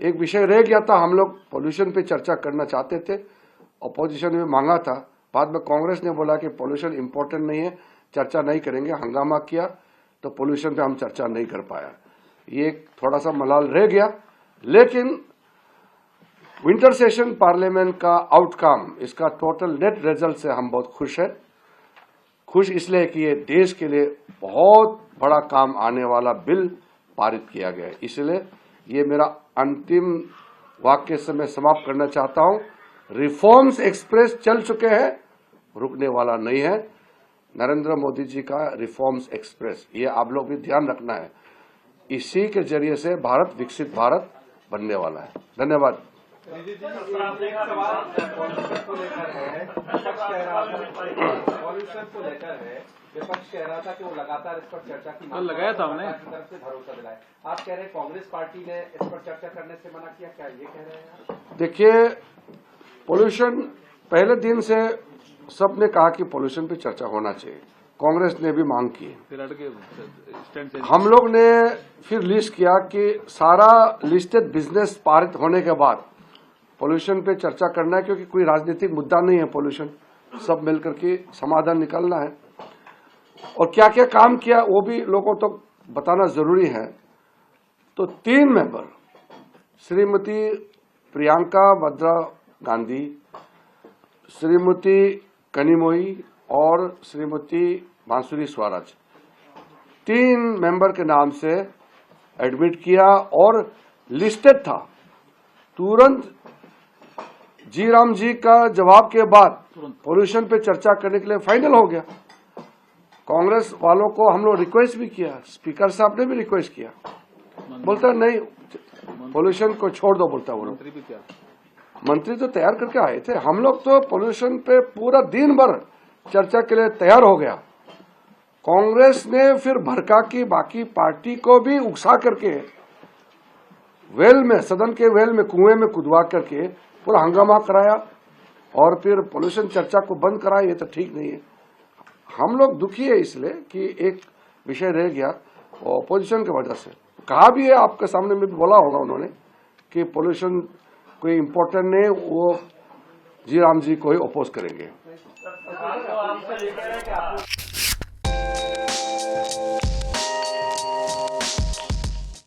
एक विषय रह गया था, हम लोग पोल्यूशन पे चर्चा करना चाहते थे, अपोजिशन में मांगा था, बाद में कांग्रेस ने बोला कि पोल्यूशन इम्पोर्टेंट नहीं है, चर्चा नहीं करेंगे, हंगामा किया तो पोल्यूशन पे हम चर्चा नहीं कर पाया। ये थोड़ा सा मलाल रह गया, लेकिन विंटर सेशन पार्लियामेंट का आउटकम, इसका टोटल नेट रिजल्ट से हम बहुत खुश हैं। खुश इसलिए कि ये देश के लिए बहुत बड़ा काम आने वाला बिल पारित किया गया है। इसलिए ये मेरा अंतिम वाक्य से मैं समाप्त करना चाहता हूं। रिफॉर्म्स एक्सप्रेस चल चुके हैं, रुकने वाला नहीं है। नरेंद्र मोदी जी का रिफॉर्म्स एक्सप्रेस, ये आप लोग भी ध्यान रखना है। इसी के जरिए से भारत विकसित भारत बनने वाला है। धन्यवाद। विपक्ष कह रहा था कि वो लगातार इस पर चर्चा की मांग लगाया था हमने तरफ से भरोसा दिलाया। आप कह रहे हैं कांग्रेस पार्टी ने इस पर चर्चा करने से मना किया, क्या ये कह रहे हैं? देखिए, पोल्यूशन पहले दिन से सबने कहा कि पोल्यूशन पे चर्चा होना चाहिए, कांग्रेस ने भी मांग की। हम लोग ने फिर लिस्ट किया कि सारा लिस्टेड बिजनेस पारित होने के बाद पोल्यूशन पे चर्चा करना है, क्योंकि कोई राजनीतिक मुद्दा नहीं है पोल्यूशन, सब मिलकर के समाधान निकालना है। और क्या क्या काम किया वो भी लोगों तक तो बताना जरूरी है। तो 3 मेंबर, श्रीमती प्रियंका वाड्रा गांधी, श्रीमती कनिमोई और श्रीमती बांसुरी स्वराज, 3 मेंबर के नाम से एडमिट किया और लिस्टेड था। तुरंत जी राम जी का जवाब के बाद पोल्यूशन पे चर्चा करने के लिए फाइनल हो गया। कांग्रेस वालों को हम लोग रिक्वेस्ट भी किया, स्पीकर साहब ने भी रिक्वेस्ट किया, बोलता नहीं पोल्यूशन को छोड़ दो, बोलता वो लोग। मंत्री तो तैयार करके आए थे, हम लोग तो पोल्यूशन पे पूरा दिन भर चर्चा के लिए तैयार हो गया। कांग्रेस ने फिर भड़का की बाकी पार्टी को भी उकसा करके वेल में, सदन के वेल में, कुएं में कुदवा करके पूरा हंगामा कराया और फिर पोल्यूशन चर्चा को बंद कराया। ये तो ठीक नहीं है। हम लोग दुखी है इसलिए कि एक विषय रह गया अपोजिशन की वजह से। कहा भी है, आपके सामने में भी बोला होगा उन्होंने कि पोल्यूशन कोई इम्पोर्टेंट नहीं, वो जी राम जी को ही अपोज करेंगे।